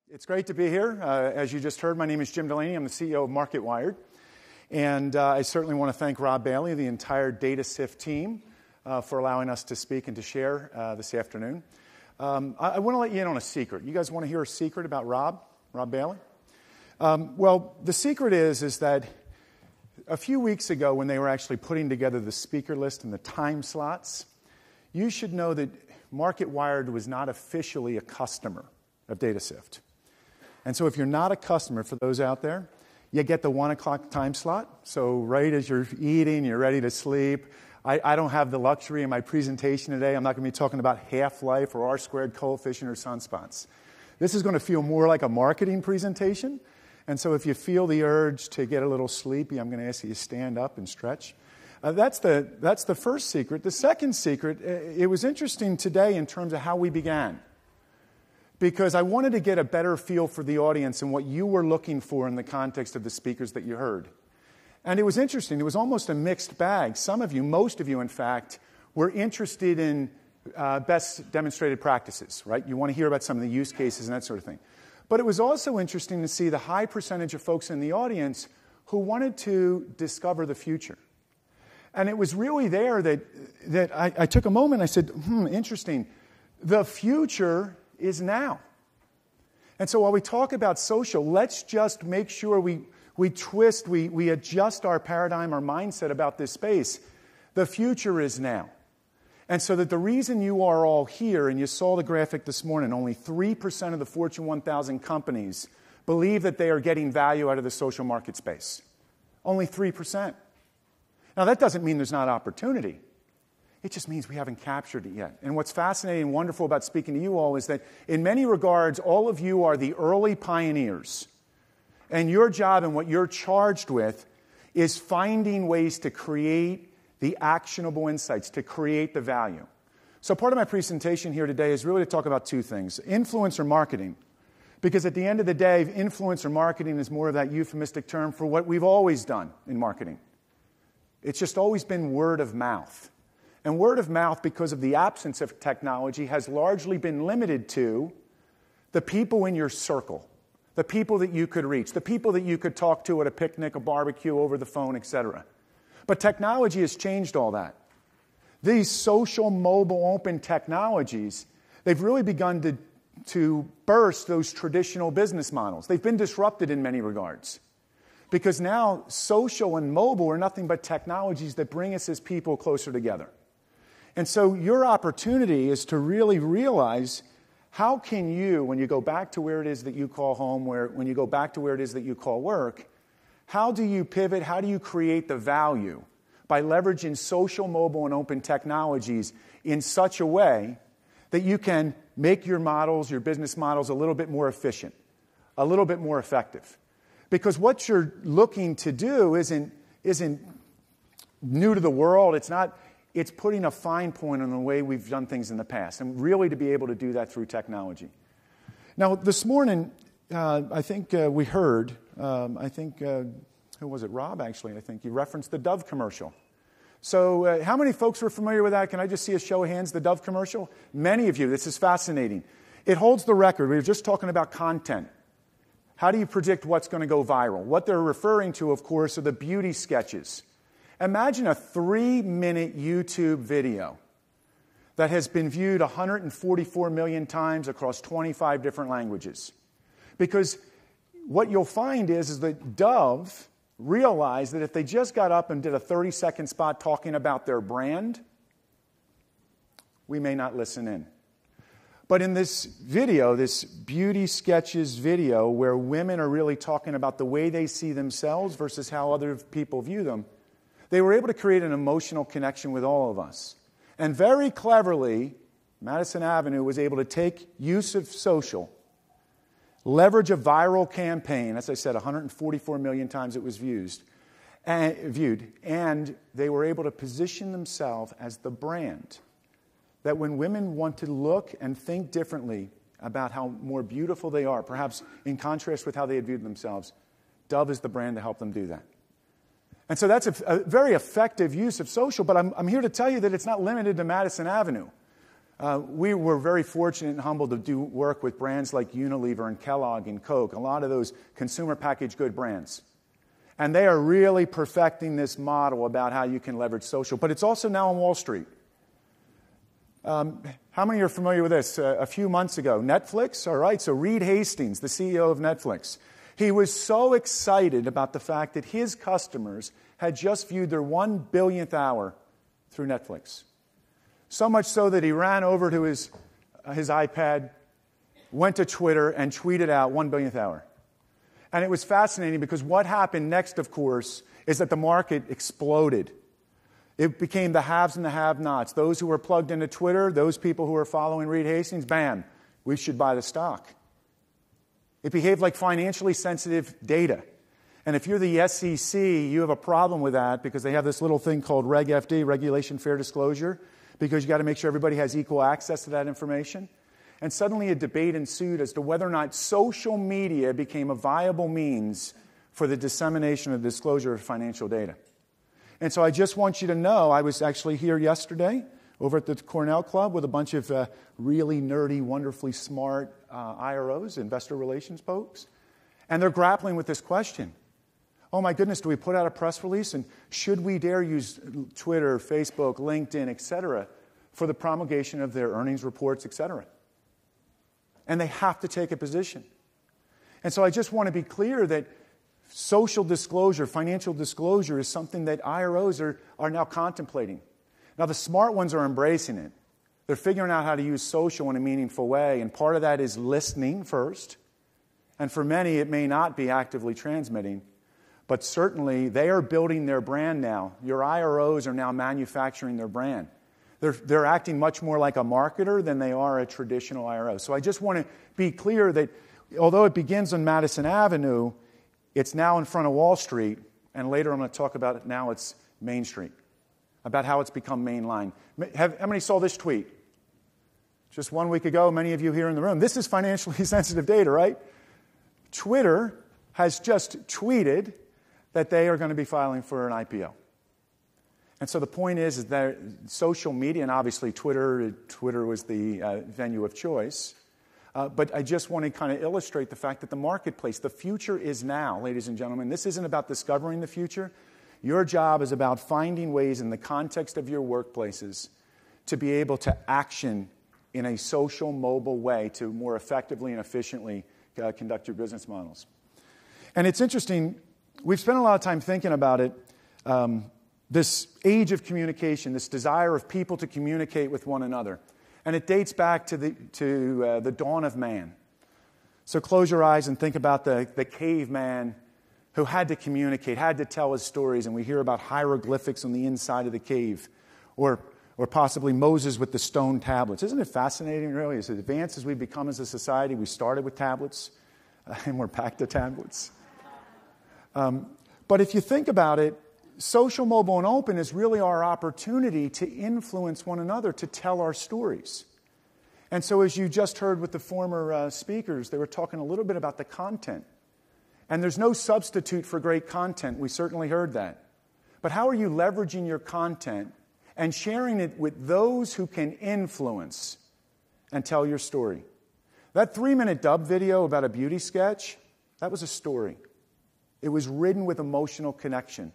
It's great to be here. As you just heard, my name is Jim Delaney. I'm the CEO of Marketwired. And I certainly want to thank Rob Bailey, the entire DataSift team, for allowing us to speak and to share this afternoon. I want to let you in on a secret. You guys want to hear a secret about Rob Bailey? Well, the secret is that a few weeks ago when they were actually putting together the speaker list and the time slots, you should know that Marketwired was not officially a customer of DataSift. And so if you're not a customer, for those out there, you get the 1 o'clock time slot. So right as you're eating, you're ready to sleep. I don't have the luxury in my presentation today. I'm not going to be talking about half-life or R-squared coefficient or sunspots. This is going to feel more like a marketing presentation. And so if you feel the urge to get a little sleepy, I'm going to ask you to stand up and stretch. That's the first secret. The second secret, it was interesting today in terms of how we began, because I wanted to get a better feel for the audience and what you were looking for in the context of the speakers that you heard. And it was interesting. It was almost a mixed bag. Some of you, most of you, in fact, were interested in best demonstrated practices, right? You want to hear about some of the use cases and that sort of thing. But it was also interesting to see the high percentage of folks in the audience who wanted to discover the future. And it was really there that I took a moment and I said, interesting. The future is now. And so while we talk about social, let's just make sure we twist, we adjust our paradigm, our mindset about this space. The future is now. And so that the reason you are all here, and you saw the graphic this morning, only 3% of the Fortune 1000 companies believe that they are getting value out of the social market space. Only 3%. Now that doesn't mean there's not opportunity. It just means we haven't captured it yet. And what's fascinating and wonderful about speaking to you all is that in many regards, all of you are the early pioneers. And your job and what you're charged with is finding ways to create the actionable insights, to create the value. So part of my presentation here today is really to talk about two things. Influencer marketing. Because at the end of the day, influencer marketing is more of that euphemistic term for what we've always done in marketing. It's just always been word of mouth. And word of mouth, because of the absence of technology, has largely been limited to the people in your circle, the people that you could reach, the people that you could talk to at a picnic, a barbecue, over the phone, etc. But technology has changed all that. These social, mobile, open technologies, they've really begun to burst those traditional business models. They've been disrupted in many regards. Because now social and mobile are nothing but technologies that bring us as people closer together. And so your opportunity is to really realize, how can you, when you go back to where it is that you call home, when you go back to where it is that you call work, how do you pivot, how do you create the value by leveraging social, mobile, and open technologies in such a way that you can make your models, your business models, a little bit more efficient, a little bit more effective? Because what you're looking to do isn't new to the world. It's putting a fine point on the way we've done things in the past, and really to be able to do that through technology. Now, this morning, I think we heard, who was it? Rob, actually, I think. He referenced the Dove commercial. So how many folks were familiar with that? Can I just see a show of hands, the Dove commercial? Many of you. This is fascinating. It holds the record. We were just talking about content. How do you predict what's going to go viral? What they're referring to, of course, are the beauty sketches. Imagine a 3-minute YouTube video that has been viewed 144 million times across 25 different languages. Because what you'll find is that Dove realized that if they just got up and did a 30-second spot talking about their brand, we may not listen in. But in this video, this beauty sketches video, where women are really talking about the way they see themselves versus how other people view them, they were able to create an emotional connection with all of us. And very cleverly, Madison Avenue was able to take use of social, leverage a viral campaign. As I said, 144 million times it was viewed, and they were able to position themselves as the brand. That when women want to look and think differently about how more beautiful they are, perhaps in contrast with how they had viewed themselves, Dove is the brand to help them do that. And so that's a very effective use of social, but I'm here to tell you that it's not limited to Madison Avenue. We were very fortunate and humbled to do work with brands like Unilever and Kellogg and Coke, a lot of those consumer packaged good brands. And they are really perfecting this model about how you can leverage social. But it's also now on Wall Street. How many are familiar with this? A few months ago, Netflix, all right, so Reed Hastings, the CEO of Netflix, he was so excited about the fact that his customers had just viewed their 1 billionth hour through Netflix. So much so that he ran over to his iPad, went to Twitter, and tweeted out 1 billionth hour. And it was fascinating because what happened next, of course, is that the market exploded. It became the haves and the have-nots. Those who were plugged into Twitter, those people who were following Reed Hastings, bam, we should buy the stock. It behaved like financially sensitive data. And if you're the SEC, you have a problem with that because they have this little thing called Reg FD, Regulation Fair Disclosure, because you've got to make sure everybody has equal access to that information. And suddenly a debate ensued as to whether or not social media became a viable means for the dissemination or disclosure of financial data. And so I just want you to know, I was actually here yesterday over at the Cornell Club with a bunch of really nerdy, wonderfully smart IROs, investor relations folks, and they're grappling with this question. Oh my goodness, do we put out a press release? And should we dare use Twitter, Facebook, LinkedIn, et cetera, for the promulgation of their earnings reports, et cetera? And they have to take a position. And so I just want to be clear that social disclosure, financial disclosure is something that IROs are now contemplating. Now, the smart ones are embracing it. They're figuring out how to use social in a meaningful way, and part of that is listening first. And for many, it may not be actively transmitting, but certainly they are building their brand now. Your IROs are now manufacturing their brand. They're acting much more like a marketer than they are a traditional IRO. So I just want to be clear that although it begins on Madison Avenue, it's now in front of Wall Street, and later I'm going to talk about it now it's Main Street, about how it's become mainline. How many saw this tweet? Just 1 week ago, many of you here in the room. This is financially sensitive data, right? Twitter has just tweeted that they are going to be filing for an IPO. And so the point is that social media, and obviously Twitter was the venue of choice, but I just want to kind of illustrate the fact that the marketplace, the future is now, ladies and gentlemen. This isn't about discovering the future. Your job is about finding ways in the context of your workplaces to be able to action in a social, mobile way to more effectively and efficiently conduct your business models. And it's interesting, we've spent a lot of time thinking about it, this age of communication, this desire of people to communicate with one another. And it dates back to the dawn of man. So close your eyes and think about the caveman who had to communicate, had to tell his stories, and we hear about hieroglyphics on the inside of the cave, or possibly Moses with the stone tablets. Isn't it fascinating, really? As advanced as we've become as a society, we started with tablets, and we're back to tablets. But if you think about it, social, mobile, and open is really our opportunity to influence one another, to tell our stories. And so as you just heard with the former speakers, they were talking a little bit about the content. And there's no substitute for great content. We certainly heard that. But how are you leveraging your content and sharing it with those who can influence and tell your story? That 3-minute dub video about a beauty sketch, that was a story. It was ridden with emotional connection,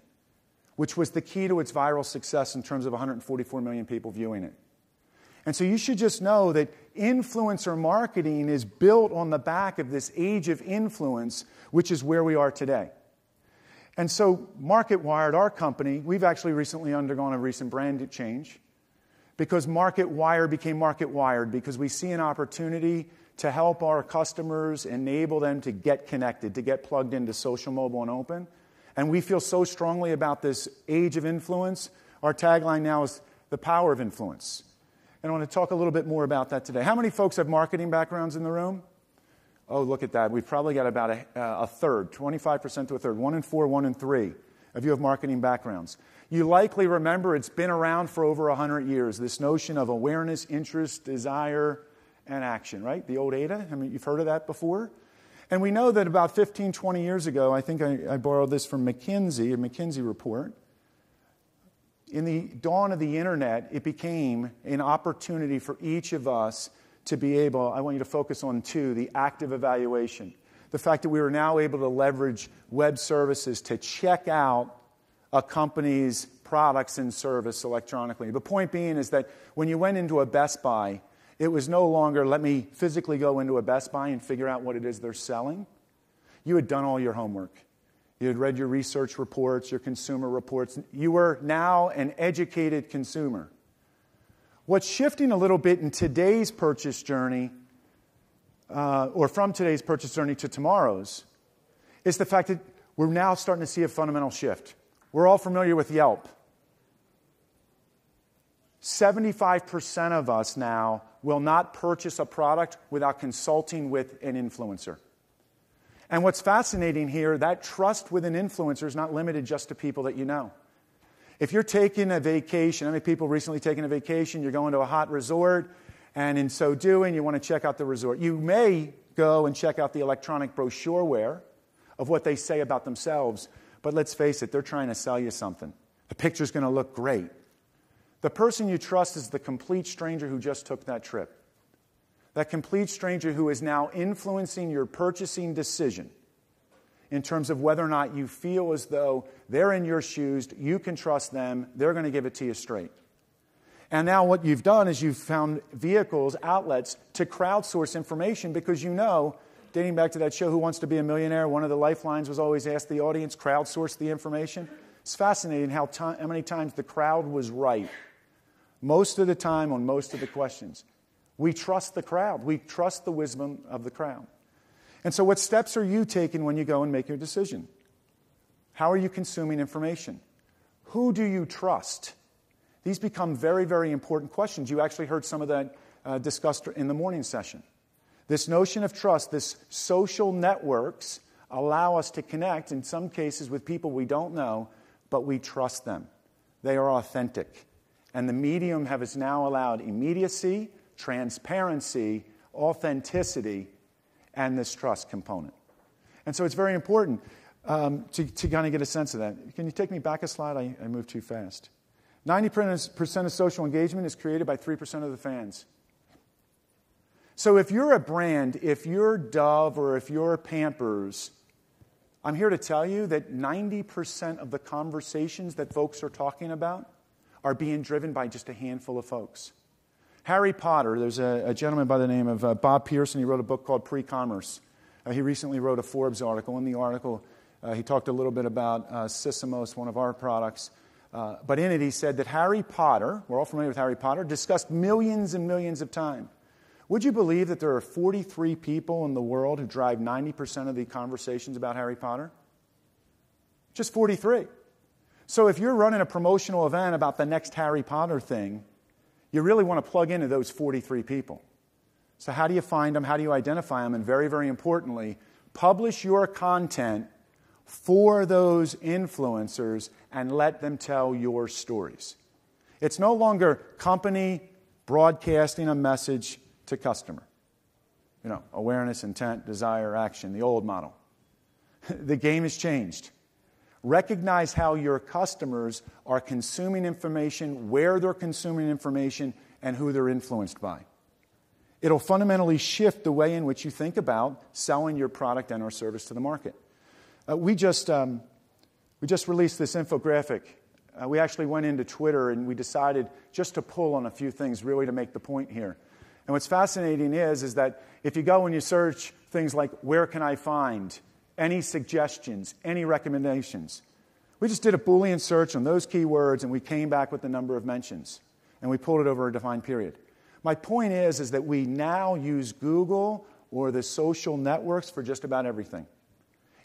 which was the key to its viral success in terms of 144 million people viewing it. And so you should just know that influencer marketing is built on the back of this age of influence, which is where we are today. And so Marketwired, our company, we've actually recently undergone a recent brand change because Marketwired became Marketwired because we see an opportunity to help our customers, enable them to get connected, to get plugged into social, mobile, and open. And we feel so strongly about this age of influence. Our tagline now is the power of influence. And I want to talk a little bit more about that today. How many folks have marketing backgrounds in the room? Oh, look at that. We've probably got about a third, 25% to a third. 1 in 4, 1 in 3 of you have marketing backgrounds. You likely remember it's been around for over 100 years, this notion of awareness, interest, desire, and action, right? The old ADA. I mean, you've heard of that before. And we know that about 15, 20 years ago, I think I borrowed this from McKinsey, a McKinsey report. in the dawn of the internet, it became an opportunity for each of us to be able, I want you to focus on two, the active evaluation. The fact that we are now able to leverage web services to check out a company's products and service electronically. The point being is that when you went into a Best Buy, it was no longer, let me physically go into a Best Buy and figure out what it is they're selling. You had done all your homework. You had read your research reports, your consumer reports. You were now an educated consumer. What's shifting a little bit in today's purchase journey, or from today's purchase journey to tomorrow's, is the fact that we're now starting to see a fundamental shift. We're all familiar with Yelp. 75% of us now will not purchase a product without consulting with an influencer. And what's fascinating here, that trust with an influencer is not limited just to people that you know. If you're taking a vacation, how many people recently taken a vacation, you're going to a hot resort, and in so doing, you want to check out the resort. You may go and check out the electronic brochureware of what they say about themselves, but let's face it, they're trying to sell you something. The picture's going to look great. The person you trust is the complete stranger who just took that trip. That complete stranger who is now influencing your purchasing decision in terms of whether or not you feel as though they're in your shoes, you can trust them, they're going to give it to you straight. And now what you've done is you've found vehicles, outlets to crowdsource information because you know, dating back to that show, Who Wants to Be a Millionaire, one of the lifelines was always ask the audience, crowdsource the information. It's fascinating how many times the crowd was right. Most of the time on most of the questions. We trust the crowd. We trust the wisdom of the crowd. And so what steps are you taking when you go and make your decision? How are you consuming information? Who do you trust? These become very, very important questions. You actually heard some of that discussed in the morning session. This notion of trust, this social networks allow us to connect, in some cases, with people we don't know, but we trust them. They are authentic. And the medium has now allowed immediacy, transparency, authenticity, and this trust component. And so it's very important to kind of get a sense of that. Can you take me back a slide? I moved too fast. 90% of social engagement is created by 3% of the fans. So if you're a brand, if you're Dove or if you're Pampers, I'm here to tell you that 90% of the conversations that folks are talking about are being driven by just a handful of folks. Harry Potter, there's a gentleman by the name of Bob Pearson. He wrote a book called Pre-Commerce. He recently wrote a Forbes article. In the article, he talked a little bit about Sysomos, one of our products. But in it, he said that Harry Potter, we're all familiar with Harry Potter, discussed millions and millions of times. Would you believe that there are 43 people in the world who drive 90% of the conversations about Harry Potter? Just 43. So if you're running a promotional event about the next Harry Potter thing, you really want to plug into those 43 people. So how do you find them? How do you identify them? And very, very importantly, publish your content for those influencers and let them tell your stories. It's no longer company broadcasting a message to customer. You know, awareness, intent, desire, action, the old model. The game has changed. Recognize how your customers are consuming information, where they're consuming information, and who they're influenced by. It'll fundamentally shift the way in which you think about selling your product and or service to the market. We just released this infographic. We actually went into Twitter and we decided just to pull on a few things really to make the point here. And what's fascinating is that if you go and you search things like, where can I find, any suggestions, any recommendations, we just did a Boolean search on those keywords and we came back with the number of mentions. And we pulled it over a defined period. My point is that we now use Google or the social networks for just about everything.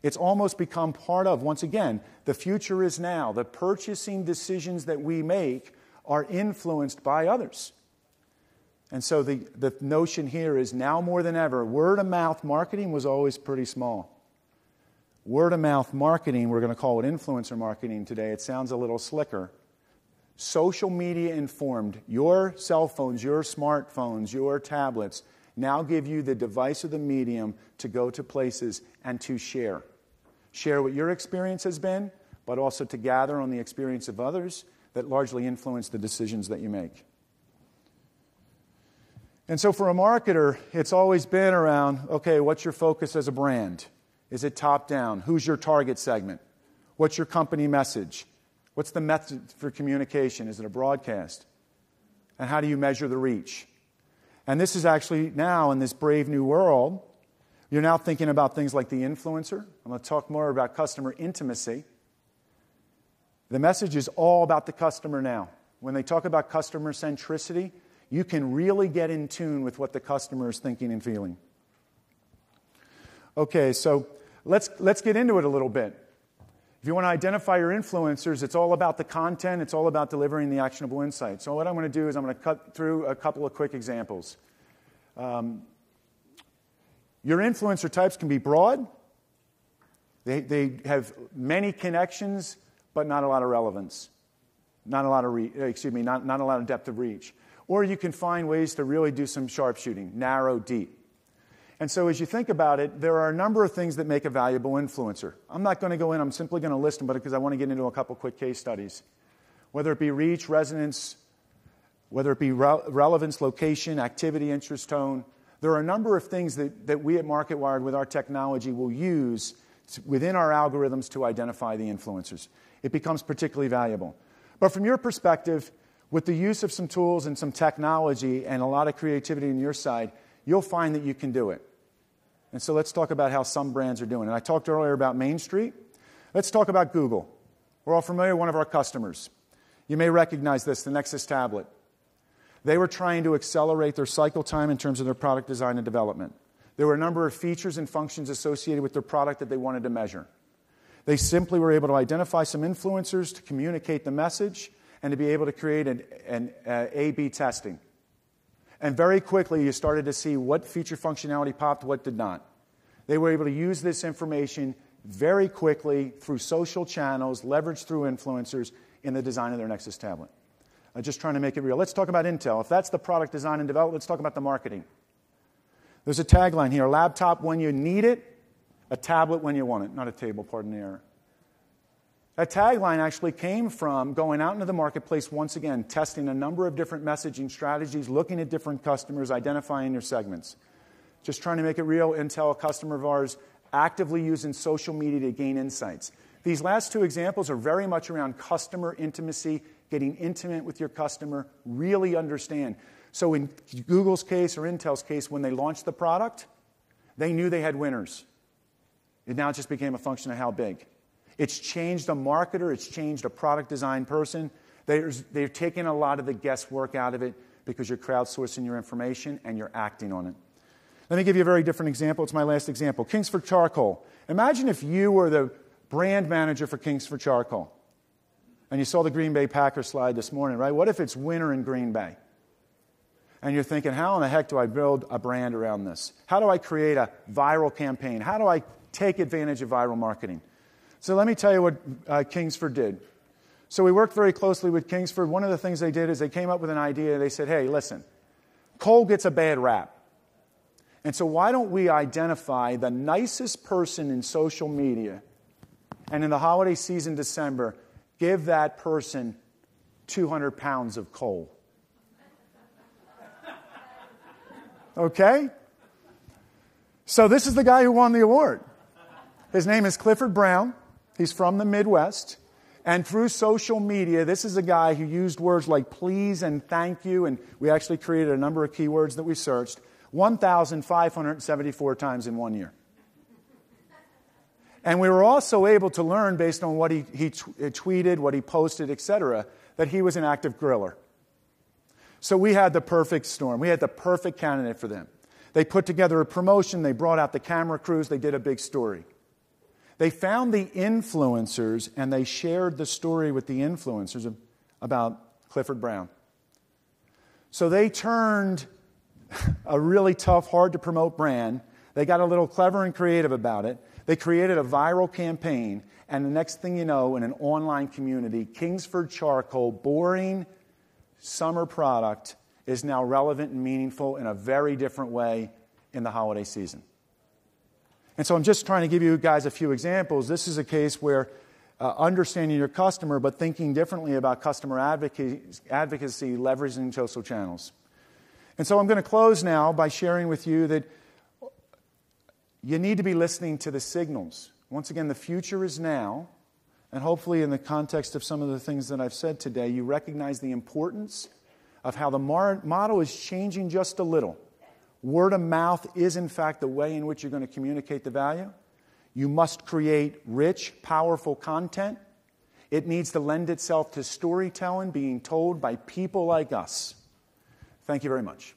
It's almost become part of, once again, the future is now. The purchasing decisions that we make are influenced by others. And so the notion here is now more than ever, word-of-mouth marketing was always pretty small. Word-of-mouth marketing, we're going to call it influencer marketing today. It sounds a little slicker. Social media informed. Your cell phones, your smartphones, your tablets now give you the device or the medium to go to places and to share. Share what your experience has been, but also to gather on the experience of others. that largely influence the decisions that you make. And so for a marketer, it's always been around, okay, what's your focus as a brand? Is it top-down? Who's your target segment? What's your company message? What's the method for communication? Is it a broadcast? And how do you measure the reach? And this is actually now, in this brave new world, you're now thinking about things like the influencer. I'm going to talk more about customer intimacy. The message is all about the customer now. When they talk about customer centricity, you can really get in tune with what the customer is thinking and feeling. Okay, so let's get into it a little bit. If you want to identify your influencers, it's all about the content. It's all about delivering the actionable insight. So what I'm going to do is I'm going to cut through a couple of quick examples. Your influencer types can be broad. They have many connections, but not a lot of relevance. Not a lot of depth of reach. Or you can find ways to really do some sharpshooting, narrow, deep. And so as you think about it, there are a number of things that make a valuable influencer. I'm not going to go in, I'm simply going to list them, but because I want to get into a couple quick case studies. Whether it be reach, resonance, whether it be relevance, location, activity, interest, tone, there are a number of things that we at Marketwired with our technology will use within our algorithms to identify the influencers. It becomes particularly valuable. But from your perspective, with the use of some tools and some technology and a lot of creativity on your side, you'll find that you can do it. And so let's talk about how some brands are doing it. I talked earlier about Main Street. Let's talk about Google. We're all familiar with one of our customers. You may recognize this, the Nexus tablet. They were trying to accelerate their cycle time in terms of their product design and development. There were a number of features and functions associated with their product that they wanted to measure. They simply were able to identify some influencers to communicate the message and to be able to create an A/B testing. And very quickly, you started to see what feature functionality popped, what did not. They were able to use this information very quickly through social channels, leveraged through influencers in the design of their Nexus tablet. Just trying to make it real. Let's talk about Intel. If that's the product design and development, let's talk about the marketing. There's a tagline here, laptop when you need it, a tablet when you want it. Not a table, pardon the error. That tagline actually came from going out into the marketplace once again, testing a number of different messaging strategies, looking at different customers, identifying their segments. Just trying to make it real, Intel, a customer of ours, actively using social media to gain insights. These last two examples are very much around customer intimacy, getting intimate with your customer, really understand. So in Google's case or Intel's case, when they launched the product, they knew they had winners. It now just became a function of how big. It's changed a marketer. It's changed a product design person. They've taken a lot of the guesswork out of it because you're crowdsourcing your information and you're acting on it. Let me give you a very different example. It's my last example. Kingsford Charcoal. Imagine if you were the brand manager for Kingsford Charcoal. And you saw the Green Bay Packers slide this morning, right? What if it's winter in Green Bay? And you're thinking, how in the heck do I build a brand around this? How do I create a viral campaign? How do I take advantage of viral marketing? So let me tell you what Kingsford did. So we worked very closely with Kingsford. One of the things they did is they came up with an idea. They said, hey, listen, coal gets a bad rap. And so why don't we identify the nicest person in social media, and in the holiday season, December, give that person 200 pounds of coal. Okay? So this is the guy who won the award. His name is Clifford Brown. He's from the Midwest. And through social media, this is a guy who used words like please and thank you, and we actually created a number of keywords that we searched, 1,574 times in 1 year. And we were also able to learn, based on what he tweeted, what he posted, etc., that he was an active griller. So we had the perfect storm. We had the perfect candidate for them. They put together a promotion. They brought out the camera crews. They did a big story. They found the influencers, and they shared the story with the influencers about Clifford Brown. So they turned a really tough, hard-to-promote brand. They got a little clever and creative about it. They created a viral campaign, and the next thing you know, in an online community, Kingsford Charcoal, boring summer product, is now relevant and meaningful in a very different way in the holiday season. And so I'm just trying to give you guys a few examples. This is a case where understanding your customer, but thinking differently about customer advocacy, leveraging social channels. And so I'm going to close now by sharing with you that you need to be listening to the signals. Once again, the future is now, and hopefully in the context of some of the things that I've said today, you recognize the importance of how the model is changing just a little. Word of mouth is, in fact, the way in which you're going to communicate the value. You must create rich, powerful content. It needs to lend itself to storytelling being told by people like us. Thank you very much.